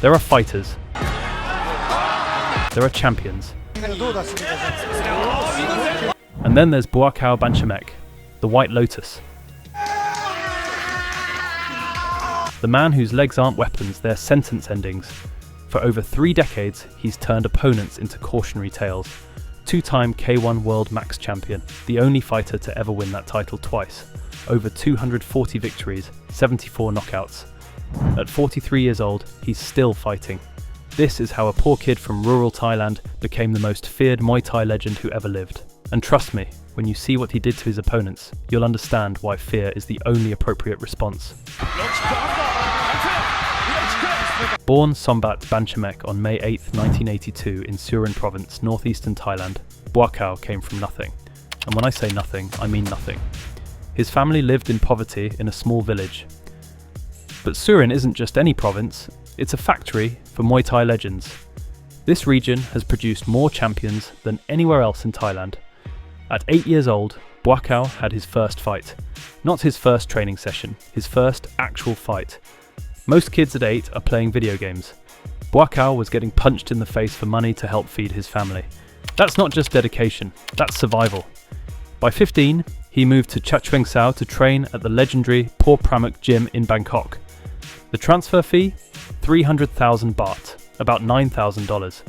There are fighters. There are champions. And then there's Buakaw Banchamek, the White Lotus. The man whose legs aren't weapons, they're sentence endings. For over 3 decades, he's turned opponents into cautionary tales. 2-time K1 World Max Champion, the only fighter to ever win that title twice. Over 240 victories, 74 knockouts. At 43 years old, he's still fighting. This is how a poor kid from rural Thailand became the most feared Muay Thai legend who ever lived. And trust me, when you see what he did to his opponents, you'll understand why fear is the only appropriate response. Born Sombat Banchamek on May 8, 1982 in Surin province, northeastern Thailand, Buakaw came from nothing. And when I say nothing, I mean nothing. His family lived in poverty in a small village. But Surin isn't just any province, it's a factory for Muay Thai legends. This region has produced more champions than anywhere else in Thailand. At 8 years old, Buakaw had his first fight. Not his first training session, his first actual fight. Most kids at 8 are playing video games. Buakaw was getting punched in the face for money to help feed his family. That's not just dedication, that's survival. By 15, he moved to Chachueng Sao to train at the legendary Born To Brawl gym in Bangkok. The transfer fee? 300,000 baht, about $9,000.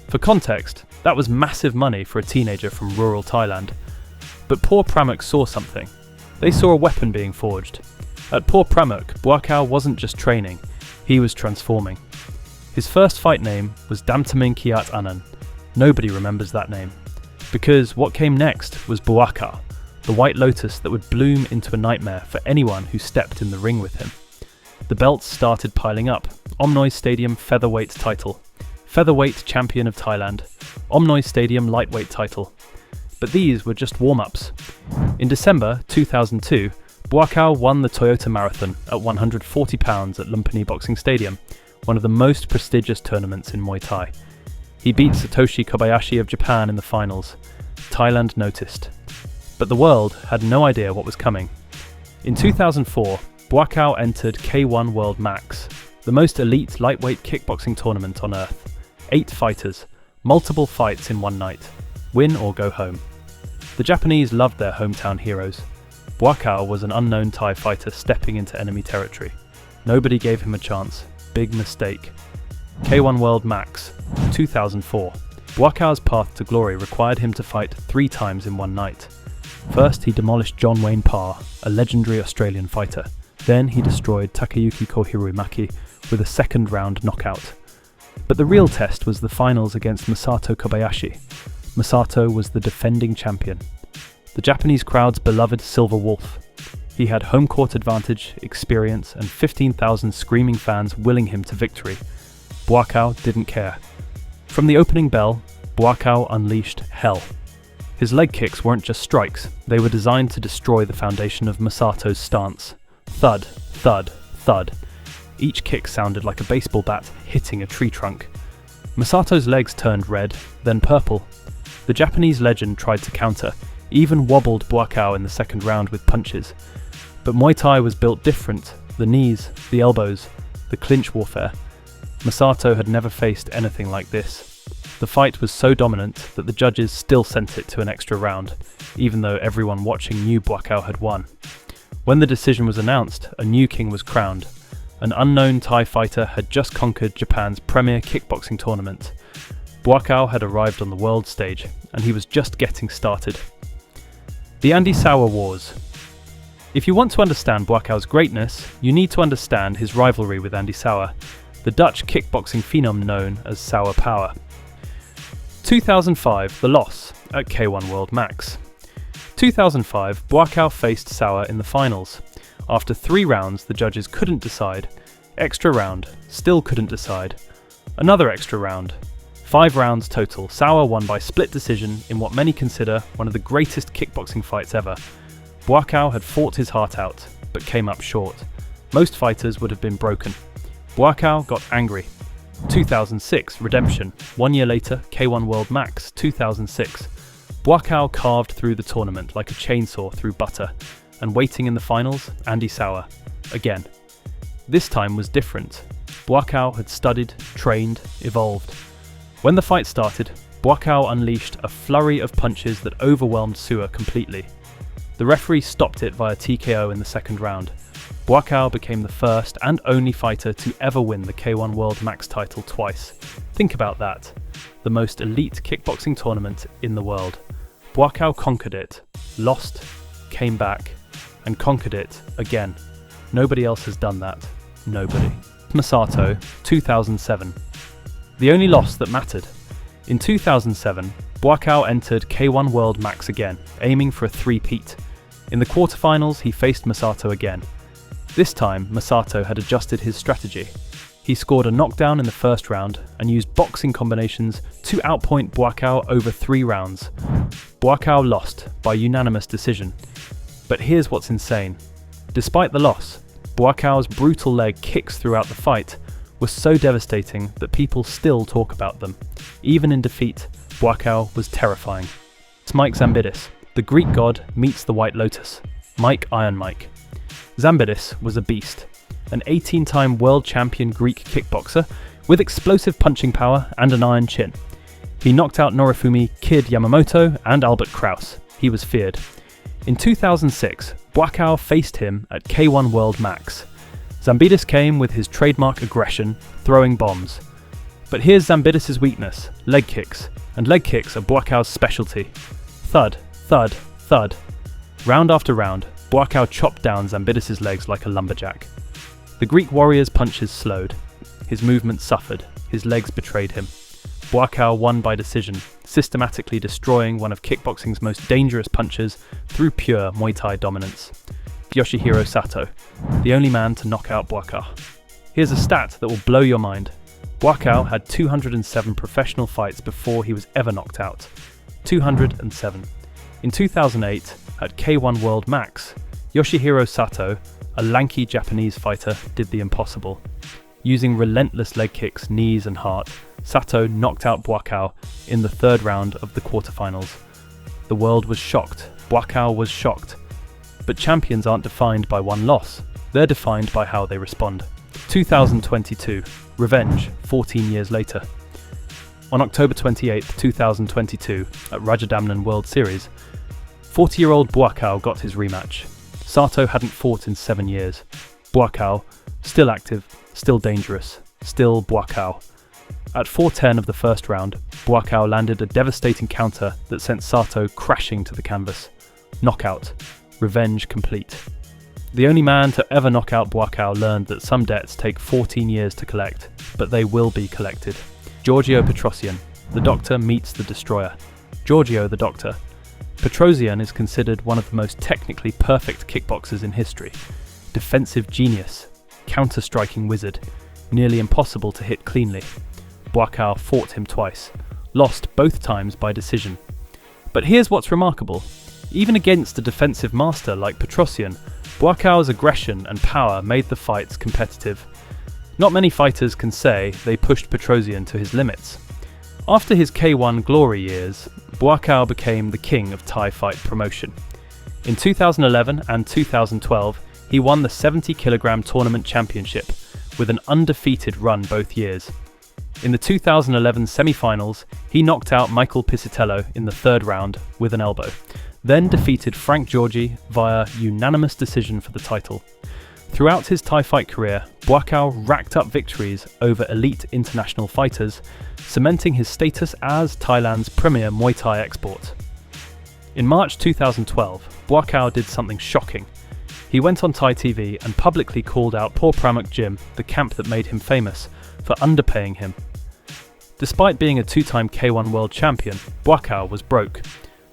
For context, that was massive money for a teenager from rural Thailand. But Born To Brawl saw something. They saw a weapon being forged. At Born To Brawl, Buakaw wasn't just training, he was transforming. His first fight name was Damtamin Kiat Anan. Nobody remembers that name. Because what came next was Buakaw, the White Lotus that would bloom into a nightmare for anyone who stepped in the ring with him. The belts started piling up. Omnoi Stadium Featherweight title, Featherweight Champion of Thailand, Omnoi Stadium Lightweight title. But these were just warm-ups. In December 2002, Buakaw won the Toyota Marathon at 140 pounds at Lumpini Boxing Stadium, one of the most prestigious tournaments in Muay Thai. He beat Satoshi Kobayashi of Japan in the finals. Thailand noticed. But the world had no idea what was coming. In 2004, Buakaw entered K1 World Max, the most elite lightweight kickboxing tournament on earth. 8 fighters, multiple fights in one night. Win or go home. The Japanese loved their hometown heroes. Buakaw was an unknown Thai fighter stepping into enemy territory. Nobody gave him a chance. Big mistake. K1 World Max, 2004. Buakaw's path to glory required him to fight 3 times in one night. First, he demolished John Wayne Parr, a legendary Australian fighter. Then he destroyed Takayuki Kohirui Maki with a second-round knockout. But the real test was the finals against Masato Kobayashi. Masato was the defending champion. The Japanese crowd's beloved Silver Wolf. He had home court advantage, experience, and 15,000 screaming fans willing him to victory. Buakaw didn't care. From the opening bell, Buakaw unleashed hell. His leg kicks weren't just strikes, they were designed to destroy the foundation of Masato's stance. Thud, thud, thud. Each kick sounded like a baseball bat hitting a tree trunk. Masato's legs turned red, then purple. The Japanese legend tried to counter, even wobbled Buakaw in the second round with punches. But Muay Thai was built different. The knees, the elbows, the clinch warfare. Masato had never faced anything like this. The fight was so dominant that the judges still sent it to an extra round, even though everyone watching knew Buakaw had won. When the decision was announced, a new king was crowned. An unknown Thai fighter had just conquered Japan's premier kickboxing tournament. Buakaw had arrived on the world stage, and he was just getting started. The Andy Sauer Wars. If you want to understand Buakaw's greatness, you need to understand his rivalry with Andy Sauer, the Dutch kickboxing phenom known as Sauer Power. 2005, the loss at K1 World Max. 2005, Buakaw faced Sauer in the finals. After 3 rounds, the judges couldn't decide. Extra round, still couldn't decide. Another extra round. 5 rounds total. Sauer won by split decision in what many consider one of the greatest kickboxing fights ever. Buakaw had fought his heart out, but came up short. Most fighters would have been broken. Buakaw got angry. 2006, redemption. 1 year later, K1 World Max, 2006. Buakaw carved through the tournament like a chainsaw through butter. and waiting in the finals, Andy Sauer. Again. This time was different. Buakaw had studied, trained, evolved. When the fight started, Buakaw unleashed a flurry of punches that overwhelmed Sauer completely. The referee stopped it via TKO in the second round. Buakaw became the first and only fighter to ever win the K1 World Max title twice. Think about that. The most elite kickboxing tournament in the world. Buakaw conquered it, lost, came back, and conquered it again. Nobody else has done that. Nobody. Masato, 2007. The only loss that mattered. In 2007, Buakaw entered K1 World Max again, aiming for a three-peat. In the quarterfinals, he faced Masato again. This time, Masato had adjusted his strategy. He scored a knockdown in the first round and used boxing combinations to outpoint Buakaw over 3 rounds. Buakaw lost by unanimous decision. But here's what's insane. Despite the loss, Buakaw's brutal leg kicks throughout the fight were so devastating that people still talk about them. Even in defeat, Buakaw was terrifying. It's Mike Zambidis. The Greek god meets the White Lotus. Mike Iron Mike. Zambidis was a beast. An 18-time world champion Greek kickboxer with explosive punching power and an iron chin. He knocked out Norifumi Kid Yamamoto and Albert Kraus. He was feared. In 2006, Buakaw faced him at K1 World Max. Zambidis came with his trademark aggression, throwing bombs. But here's Zambidis' weakness, leg kicks, and leg kicks are Buakaw's specialty. Thud, thud, thud. Round after round, Buakaw chopped down Zambidis' legs like a lumberjack. The Greek warrior's punches slowed. His movement suffered. His legs betrayed him. Buakaw won by decision, systematically destroying one of kickboxing's most dangerous punchers through pure Muay Thai dominance. Yoshihiro Sato, the only man to knock out Buakaw. Here's a stat that will blow your mind. Buakaw had 207 professional fights before he was ever knocked out. 207. In 2008, at K1 World Max, Yoshihiro Sato, a lanky Japanese fighter, did the impossible. Using relentless leg kicks, knees and heart, Sato knocked out Buakaw in the third round of the quarterfinals. The world was shocked. Buakaw was shocked. But champions aren't defined by one loss. They're defined by how they respond. 2022. Revenge, 14 years later. On October 28, 2022, at Rajadamnern World Series, 40-year-old Buakaw got his rematch. Sato hadn't fought in 7 years. Buakaw, still active, still dangerous, still Buakaw. At 4:10 of the first round, Buakaw landed a devastating counter that sent Sato crashing to the canvas. Knockout. Revenge complete. The only man to ever knock out Buakaw learned that some debts take 14 years to collect, but they will be collected. Giorgio Petrosian. The Doctor meets the Destroyer. Giorgio the Doctor. Petrosian is considered one of the most technically perfect kickboxers in history. Defensive genius. Counter-striking wizard. Nearly impossible to hit cleanly. Buakaw fought him twice. Lost both times by decision. But here's what's remarkable. Even against a defensive master like Petrosian, Buakaw's aggression and power made the fights competitive. Not many fighters can say they pushed Petrosian to his limits. After his K1 glory years, Buakaw became the king of Thai fight promotion. In 2011 and 2012, he won the 70kg tournament championship, with an undefeated run both years. In the 2011 semi-finals, he knocked out Michael Piscitello in the third round with an elbow, then defeated Frank Georgi via unanimous decision for the title. Throughout his Thai fight career, Buakaw racked up victories over elite international fighters, cementing his status as Thailand's premier Muay Thai export. In March 2012, Buakaw did something shocking. He went on Thai TV and publicly called out Por Pramuk Gym, the camp that made him famous, for underpaying him. Despite being a 2-time K1 world champion, Buakaw was broke.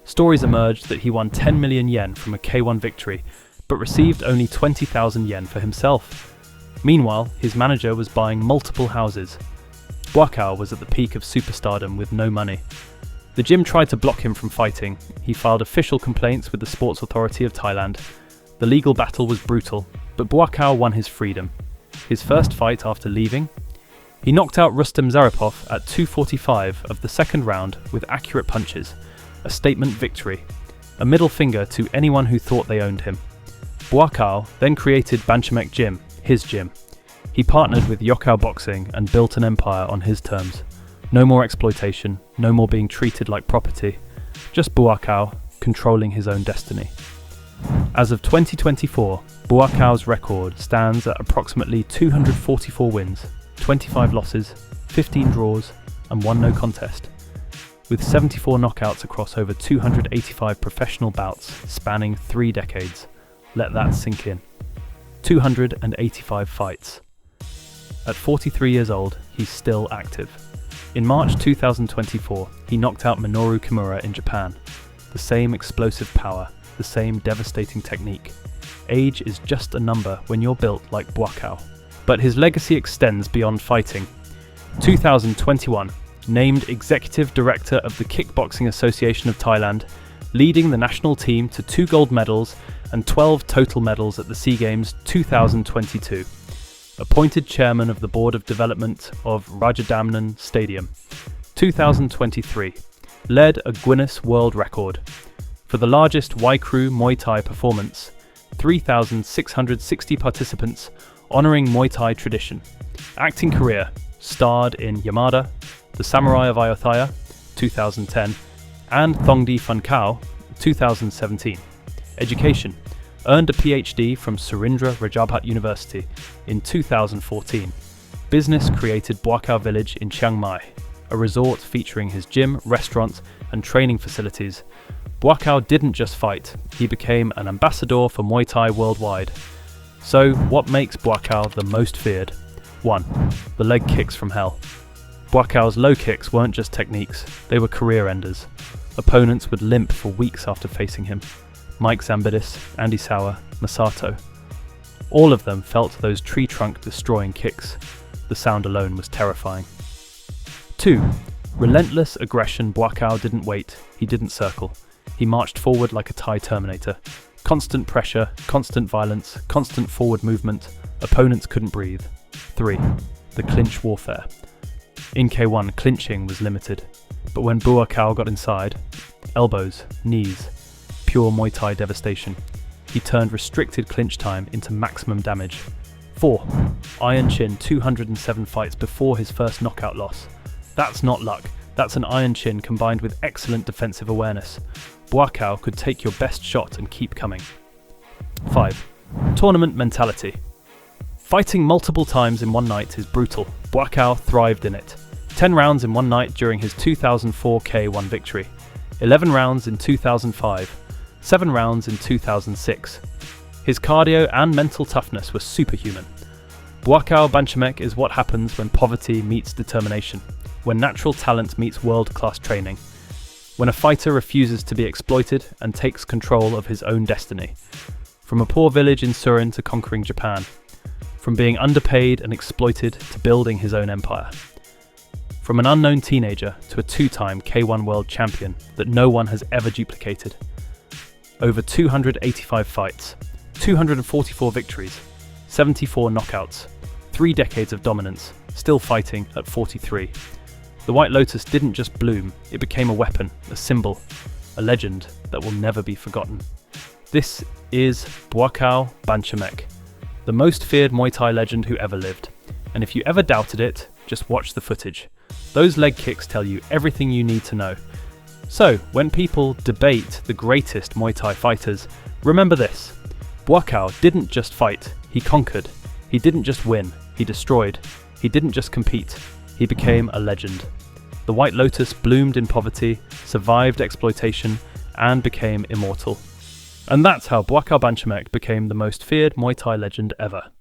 Stories emerged that he won 10 million yen from a K1 victory, but received only 20,000 yen for himself. Meanwhile, his manager was buying multiple houses. Buakaw was at the peak of superstardom with no money. The gym tried to block him from fighting. He filed official complaints with the Sports Authority of Thailand. The legal battle was brutal, but Buakaw won his freedom. His first fight after leaving? He knocked out Rustem Zaripov at 2:45 of the second round with accurate punches. A statement victory. A middle finger to anyone who thought they owned him. Buakaw then created Banchamek Gym, his gym. He partnered with Buakaw Boxing and built an empire on his terms. No more exploitation, no more being treated like property, just Buakaw controlling his own destiny. As of 2024, Buakaw's record stands at approximately 244 wins, 25 losses, 15 draws, and 1 no contest, with 74 knockouts across over 285 professional bouts spanning 3 decades. Let that sink in. 285 fights. At 43 years old, he's still active. In March 2024, he knocked out Minoru Kimura in Japan. The same explosive power, the same devastating technique. Age is just a number when you're built like Buakaw. But his legacy extends beyond fighting. 2021, named Executive Director of the Kickboxing Association of Thailand, leading the national team to 2 gold medals and 12 total medals at the SEA Games 2022. Appointed Chairman of the Board of Development of Rajadamnern Stadium. 2023, led a Guinness World Record for the largest Y-Crew Muay Thai performance, 3,660 participants honouring Muay Thai tradition. Acting career, starred in Yamada, The Samurai of Ayutthaya, 2010, and Thongdi Funkao, 2017. Education, earned a PhD from Surindra Rajabhat University in 2014. Business created Buakaw Village in Chiang Mai, a resort featuring his gym, restaurants, and training facilities. Buakaw didn't just fight, he became an ambassador for Muay Thai worldwide. So, what makes Buakaw the most feared? 1. The leg kicks from hell. Buakaw's low kicks weren't just techniques, they were career enders. Opponents would limp for weeks after facing him. Mike Zambidis, Andy Sauer, Masato. All of them felt those tree trunk destroying kicks. The sound alone was terrifying. 2. Relentless aggression. Buakaw didn't wait, he didn't circle. He marched forward like a Thai Terminator. Constant pressure, constant violence, constant forward movement. Opponents couldn't breathe. 3. The clinch warfare. In K1, clinching was limited. But when Buakaw got inside, elbows, knees, pure Muay Thai devastation. He turned restricted clinch time into maximum damage. 4. Iron Chin 207 fights before his first knockout loss. That's not luck, that's an iron chin combined with excellent defensive awareness. Buakaw could take your best shot and keep coming. 5. Tournament mentality. Fighting multiple times in one night is brutal. Buakaw thrived in it. 10 rounds in one night during his 2004 K1 victory. 11 rounds in 2005. 7 rounds in 2006. His cardio and mental toughness were superhuman. Buakaw Banchamek is what happens when poverty meets determination, when natural talent meets world-class training, when a fighter refuses to be exploited and takes control of his own destiny. From a poor village in Surin to conquering Japan, from being underpaid and exploited to building his own empire. From an unknown teenager to a 2-time K1 world champion that no one has ever duplicated. Over 285 fights, 244 victories, 74 knockouts, 3 decades of dominance, still fighting at 43. The White Lotus didn't just bloom, it became a weapon, a symbol, a legend that will never be forgotten. This is Buakaw Banchamek, the most feared Muay Thai legend who ever lived. And if you ever doubted it, just watch the footage. Those leg kicks tell you everything you need to know. So, when people debate the greatest Muay Thai fighters, remember this. Buakaw didn't just fight, he conquered. He didn't just win, he destroyed. He didn't just compete, he became a legend. The White Lotus bloomed in poverty, survived exploitation, and became immortal. And that's how Buakaw Banchamek became the most feared Muay Thai legend ever.